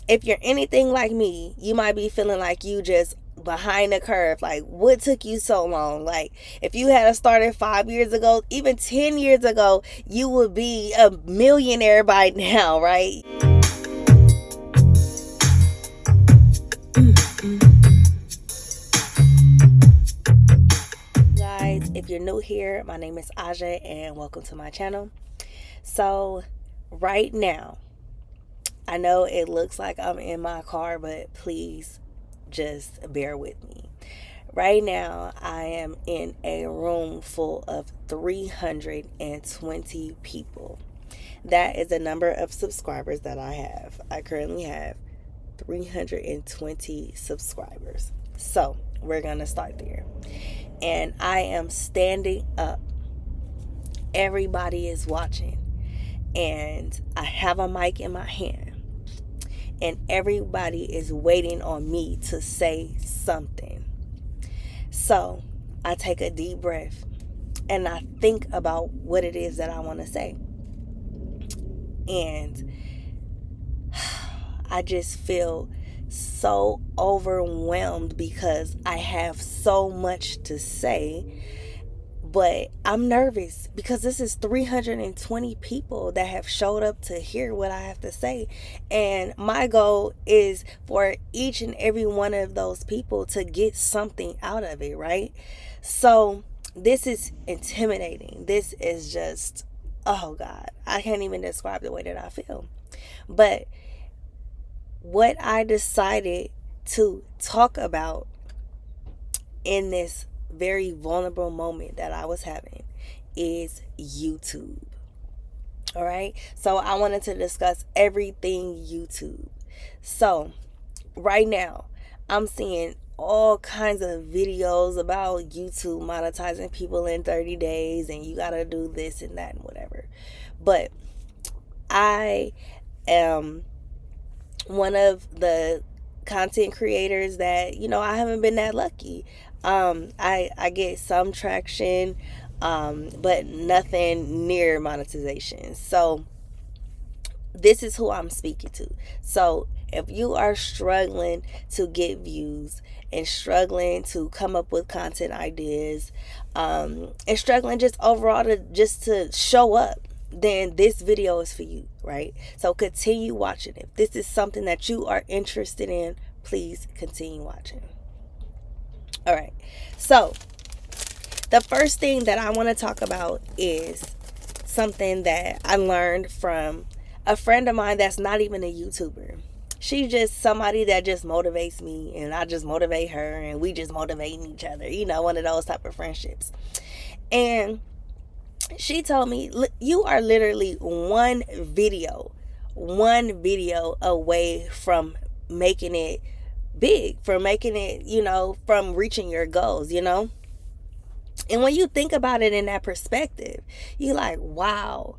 if you're anything like me, you might be feeling like you just behind the curve. Like, what took you so long? Like, if you had started 5 years ago, even 10 years ago, you would be a millionaire by now, right? Guys, if you're new here, my name is Aja and welcome to my channel. So, right now, I know it looks like I'm in my car, but please just bear with me. Right now, I am in a room full of 320 people. That is the number of subscribers that I have. I currently have 320 subscribers. So, we're going to start there. And I am standing up. Everybody is watching. And I have a mic in my hand. And everybody is waiting on me to say something. So I take a deep breath and I think about what it is that I want to say. And I just feel so overwhelmed because I have so much to say. But I'm nervous because this is 320 people that have showed up to hear what I have to say. And my goal is for each and every one of those people to get something out of it, right? So this is intimidating. This is just, oh God, I can't even describe the way that I feel. But what I decided to talk about in this very vulnerable moment that I was having is YouTube. All right. So I wanted to discuss everything YouTube. So right now I'm seeing all kinds of videos about YouTube monetizing people in 30 days and you got to do this and that and whatever. But I am one of the content creators that, I haven't been that lucky. I get some traction, but nothing near monetization. So this is who I'm speaking to. So if you are struggling to get views and struggling to come up with content ideas, and struggling just overall to show up, then this video is for you, right? So continue watching. If this is something that you are interested in, please continue watching. All right. So the first thing that I want to talk about is something that I learned from a friend of mine that's not even a YouTuber. She's just somebody that just motivates me and I just motivate her and we just motivating each other. One of those type of friendships. And she told me, you are literally one video away from making it big, from making it, from reaching your goals, And when you think about it in that perspective, you're like, wow,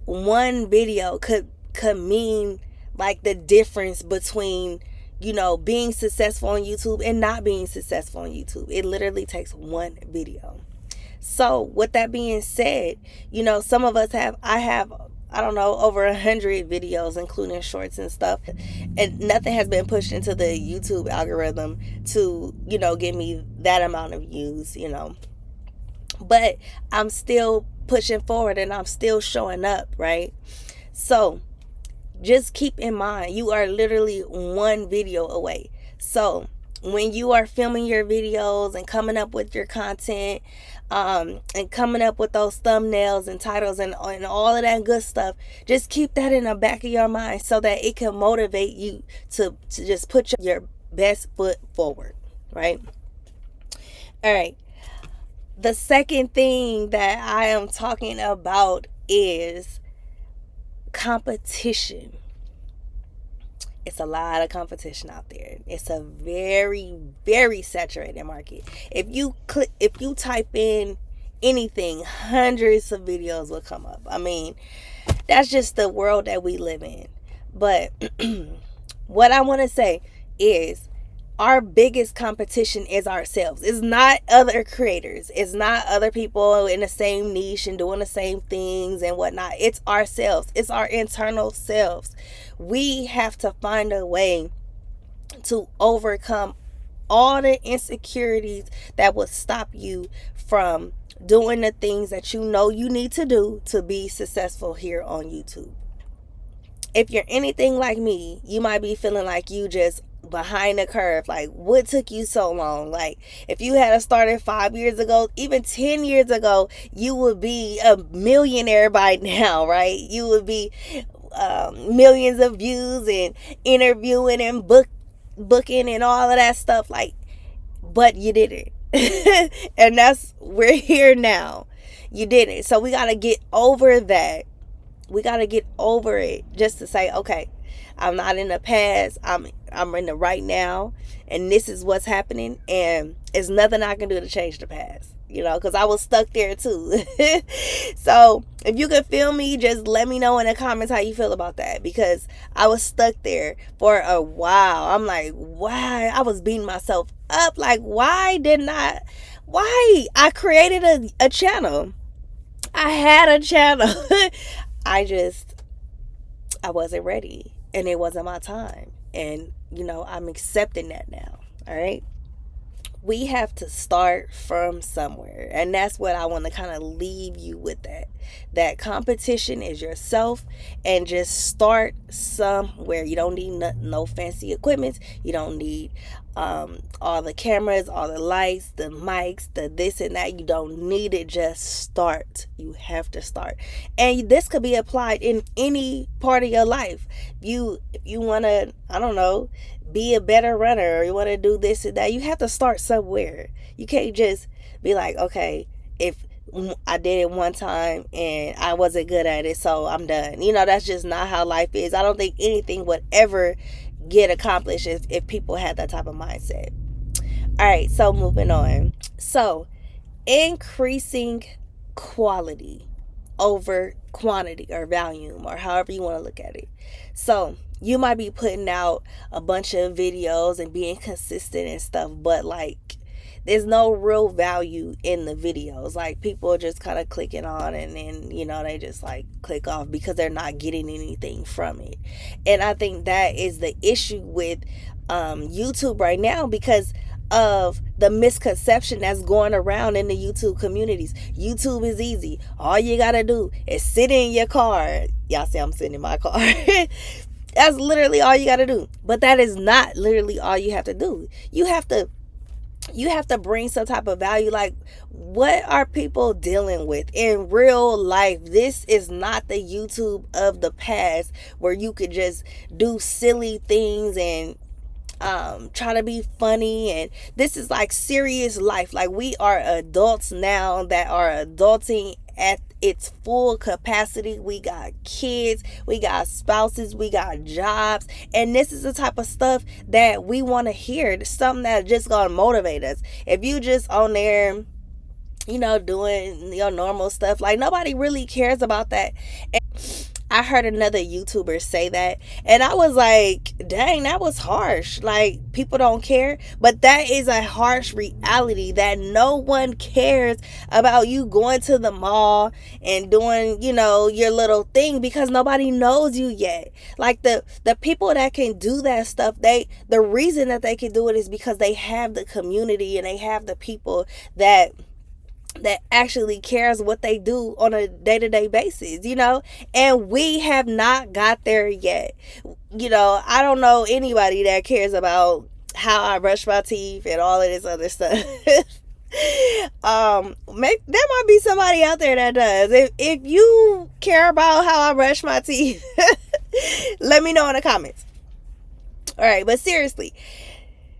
one video could mean like the difference between, being successful on YouTube and not being successful on YouTube. It literally takes one video. So with that being said, some of us I don't know, over 100 videos, including shorts and stuff. And nothing has been pushed into the YouTube algorithm to, give me that amount of views, But I'm still pushing forward and I'm still showing up, right? So just keep in mind, you are literally one video away. So when you are filming your videos and coming up with your content, and coming up with those thumbnails and titles and all of that good stuff, just keep that in the back of your mind so that it can motivate you to just put your best foot forward, right? All right. The second thing that I am talking about is competition. It's a lot of competition out there. It's a very, very saturated market. If you type in anything, hundreds of videos will come up. I mean, that's just the world that we live in. But what I want to say is, our biggest competition is ourselves. It's not other creators. It's not other people in the same niche and doing the same things and whatnot. It's ourselves. It's our internal selves. We have to find a way to overcome all the insecurities that would stop you from doing the things that you know you need to do to be successful here on YouTube. If you're anything like me, you might be feeling like you just behind the curve. Like, what took you so long? Like, if you had started 5 years ago, even 10 years ago, you would be a millionaire by now, right? You would be millions of views and interviewing and booking and all of that stuff. Like, but you didn't. And we're here now. You didn't. So we got to get over that. We got to get over it, just to say, okay, I'm not in the past. I'm in the right now, and this is what's happening, and there's nothing I can do to change the past. Because I was stuck there too. So if you can feel me, just let me know in the comments how you feel about that, because I was stuck there for a while. I'm like, why? I was beating myself up. Like, why I created a channel. I had a channel. I wasn't ready, and it wasn't my time. And, I'm accepting that now. All right. We have to start from somewhere. And that's what I want to kind of leave you with, that competition is yourself, and just start somewhere. You don't need no fancy equipment. You don't need all the cameras, all the lights, the mics, the this and that. You don't need it. Just start. You have to start. And this could be applied in any part of your life. If you want to, I don't know, be a better runner, or you want to do this and that, you have to start somewhere. You can't just be like, okay, if I did it one time and I wasn't good at it, so I'm done. That's just not how life is. I don't think anything would ever get accomplished if people had that type of mindset. All right, so moving on. So increasing quality over quantity, or volume, or however you want to look at it. So you might be putting out a bunch of videos and being consistent and stuff, but like, there's no real value in the videos. Like, people are just kind of clicking on, and then they just like click off because they're not getting anything from it. And I think that is the issue with YouTube right now, because of the misconception that's going around in the YouTube communities. YouTube is easy. All you gotta do is sit in your car. Y'all see I'm sitting in my car. That's literally all you gotta do. But that is not literally all you have to do. You have to bring some type of value. Like, what are people dealing with in real life? This is not the YouTube of the past, where you could just do silly things and try to be funny. And this is like serious life. Like, we are adults now that are adulting at its full capacity. We got kids, we got spouses, we got jobs, and this is the type of stuff that we want to hear. Something that just gonna motivate us. If you just on there, doing your normal stuff, like, nobody really cares about that. And I heard another YouTuber say that, and I was like, dang, that was harsh. Like, people don't care. But that is a harsh reality, that no one cares about you going to the mall and doing, your little thing, because nobody knows you yet. Like, the people that can do that stuff, the reason that they can do it is because they have the community, and they have the people that actually cares what they do on a day-to-day basis, and we have not got there yet. I don't know anybody that cares about how I brush my teeth and all of this other stuff. There might be somebody out there that does. If you care about how I brush my teeth, let me know in the comments. All right, but seriously,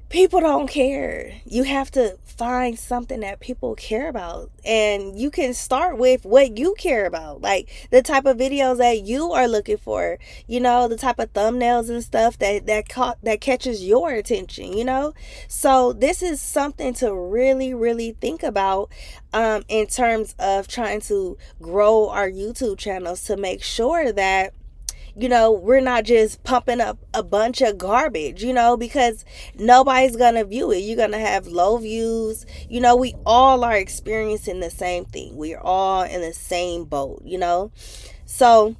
people don't care. You have to find something that people care about, and you can start with what you care about, like the type of videos that you are looking for, the type of thumbnails and stuff that catches your attention, so this is something to really, really think about in terms of trying to grow our YouTube channels, to make sure that we're not just pumping up a bunch of garbage, because nobody's gonna view it. You're gonna have low views. We all are experiencing the same thing. We're all in the same boat. So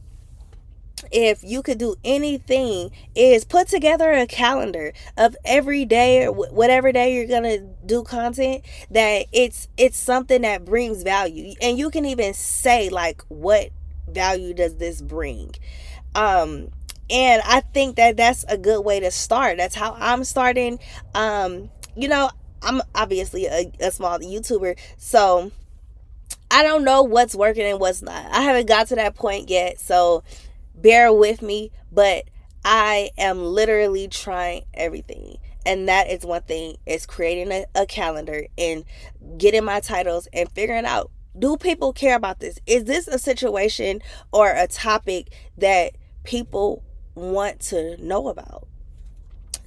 if you could do anything, is put together a calendar of every day or whatever day you're gonna do content, that it's something that brings value. And you can even say, like, what value does this bring? And I think that that's a good way to start. That's how I'm starting. You know I'm obviously a small YouTuber, so I don't know what's working and what's not. I haven't got to that point yet, so bear with me, but I am literally trying everything. And that is one thing, is creating a calendar and getting my titles and figuring out, do people care about this? Is this a situation or a topic that people want to know about?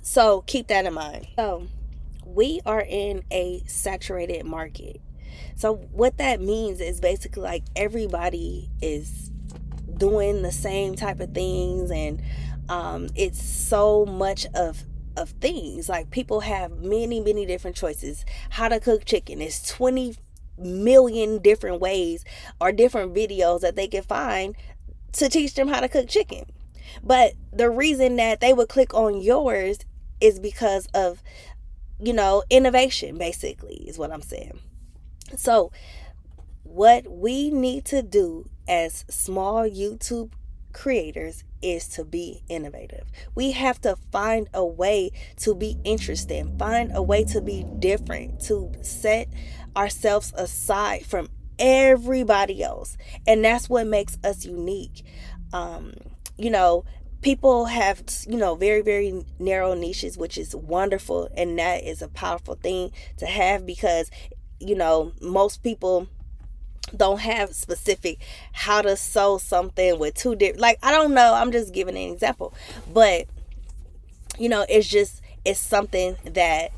So keep that in mind. So we are in a saturated market. So what that means is basically like everybody is doing the same type of things, and it's so much of things. Like, people have many different choices how to cook chicken. It's 20 million different ways or different videos that they can find to teach them how to cook chicken. But the reason that they would click on yours is because of innovation, basically, is what I'm saying. So what we need to do as small YouTube creators is to be innovative. We have to find a way to be interesting, find a way to be different, to set ourselves aside from everybody else. And that's what makes us unique. You know, People have, very narrow niches, which is wonderful. And that is a powerful thing to have, because, most people don't have specific how to sew something with two different, like, I don't know, I'm just giving an example. But it's something that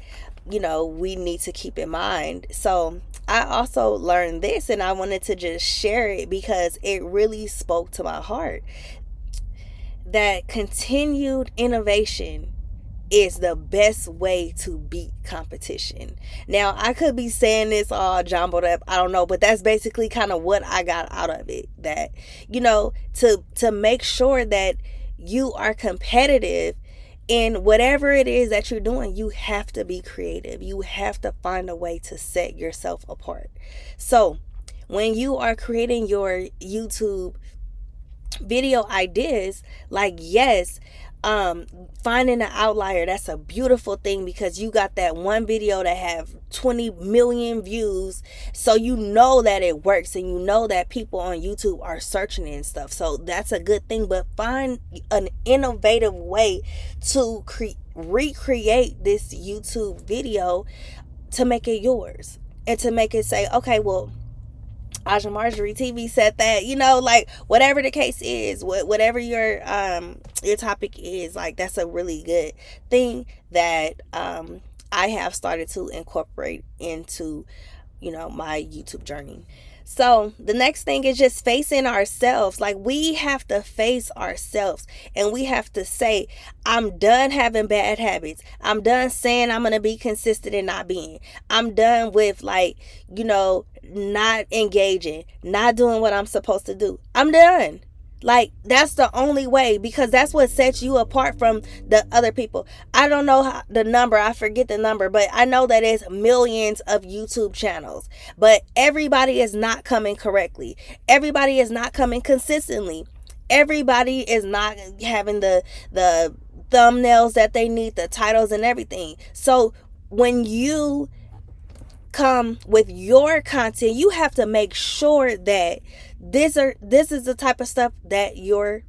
we need to keep in mind. So I also learned this, and I wanted to just share it because it really spoke to my heart, that continued innovation is the best way to beat competition. Now, I could be saying this all jumbled up, I don't know, but that's basically kind of what I got out of it. That, to make sure that you are competitive in whatever it is that you're doing, you have to be creative. You have to find a way to set yourself apart. So when you are creating your YouTube video ideas, like, yes, finding an outlier, that's a beautiful thing, because you got that one video that have 20 million views, so you know that it works, and you know that people on YouTube are searching and stuff, so that's a good thing. But find an innovative way to recreate this YouTube video to make it yours, and to make it say, okay, well, Aja Marjorie TV said that, like, whatever the case is, whatever your topic is, like, that's a really good thing that I have started to incorporate into my YouTube journey. So the next thing is just facing ourselves. Like, we have to face ourselves, and we have to say, I'm done having bad habits. I'm done saying I'm going to be consistent and not being. I'm done with, like, not engaging, not doing what I'm supposed to do. I'm done. Like, that's the only way, because that's what sets you apart from the other people. I don't know the number, I forget the number, but I know that it's millions of YouTube channels, but everybody is not coming correctly. Everybody is not coming consistently. Everybody is not having the thumbnails that they need, the titles and everything. So when you come with your content, you have to make sure that this is the type of stuff that you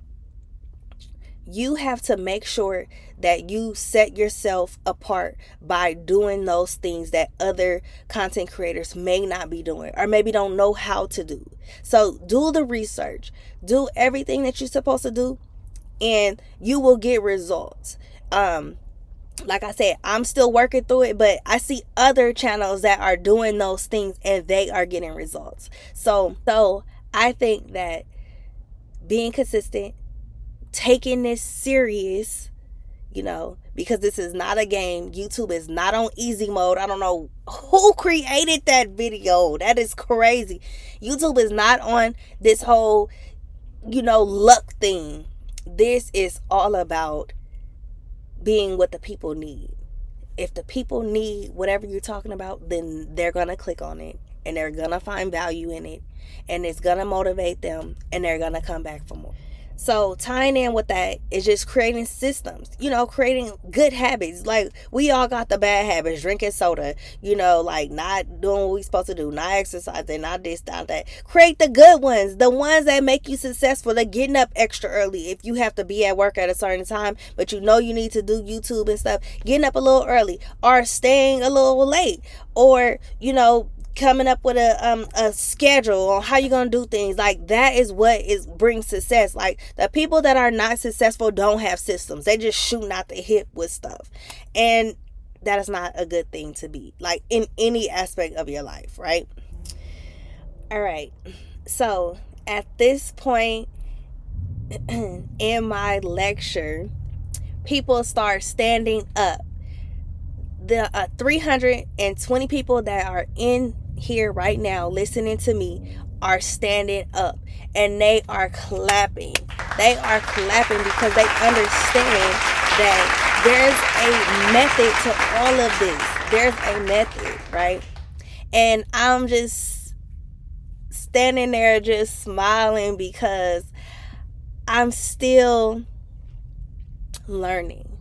have to make sure that you set yourself apart by doing those things that other content creators may not be doing, or maybe don't know how to do. So do the research, do everything that you're supposed to do, and you will get results. Like I said, I'm still working through it, but I see other channels that are doing those things and they are getting results. So I think that being consistent, taking this serious, because this is not a game. YouTube is not on easy mode. I don't know who created that video. That is crazy. YouTube is not on this whole, luck thing. This is all about being what the people need. If the people need whatever you're talking about, then they're going to click on it and they're going to find value in it and it's going to motivate them and they're going to come back for more. So tying in with that is just creating systems, creating good habits. Like we all got the bad habits, drinking soda, like not doing what we supposed to do, not exercising, not this, not that. Create the good ones, the ones that make you successful, like getting up extra early. If you have to be at work at a certain time, but you need to do YouTube and stuff, getting up a little early or staying a little late or, coming up with a schedule on how you're gonna do things. Like that is what brings success. Like the people that are not successful don't have systems. They just shooting out the hip with stuff, and that is not a good thing to be, like in any aspect of your life, right? All right, so at this point in my lecture, people start standing up. The 320 people that are in here right now listening to me are standing up and they are clapping. They are clapping because they understand that there's a method to all of this. There's a method, right? And I'm just standing there just smiling because I'm still learning.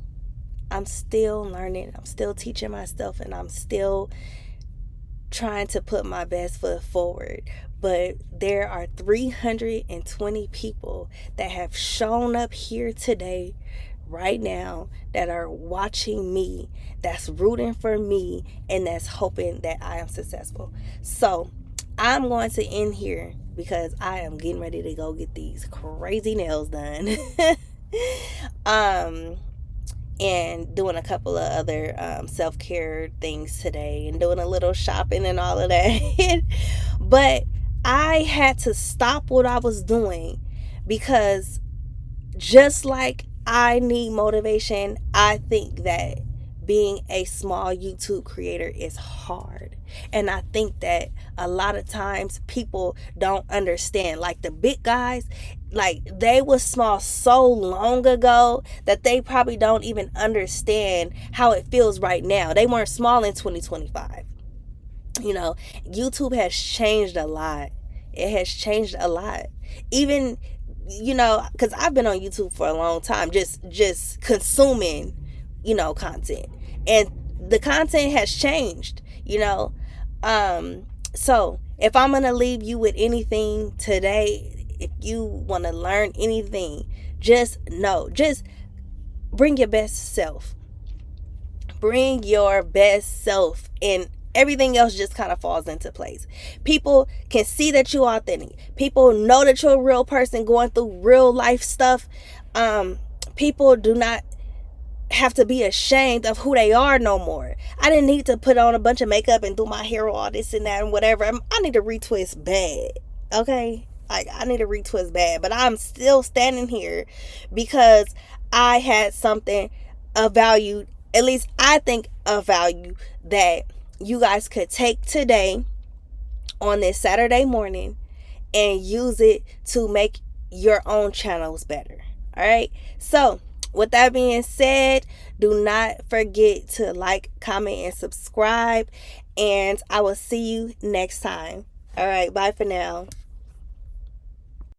I'm still learning. I'm still teaching myself and I'm still trying to put my best foot forward. But there are 320 people that have shown up here today, right now, that are watching me, that's rooting for me, and that's hoping that I am successful. So I'm going to end here because I am getting ready to go get these crazy nails done. And doing a couple of other self-care things today and doing a little shopping and all of that. But I had to stop what I was doing because just like I need motivation, I think that being a small YouTube creator is hard. And I think that a lot of times people don't understand. Like the big guys, like they were small so long ago that they probably don't even understand how it feels right now. They weren't small in 2025. YouTube has changed a lot. It has changed a lot. Even, because I've been on YouTube for a long time, just consuming, content. And the content has changed, So if I'm going to leave you with anything today, if you want to learn anything, just bring your best self. Bring your best self, and everything else just kind of falls into place. People can see that you're authentic. People know that you're a real person going through real life stuff. People do not have to be ashamed of who they are no more. I didn't need to put on a bunch of makeup and do my hair all this and that and whatever. I need to retwist bad. Okay? Like I need to retwist bad. But I'm still standing here because I had something of value, at least I think of value, that you guys could take today on this Saturday morning and use it to make your own channels better. All right? So with that being said, do not forget to like, comment, and subscribe. And I will see you next time. All right, bye for now.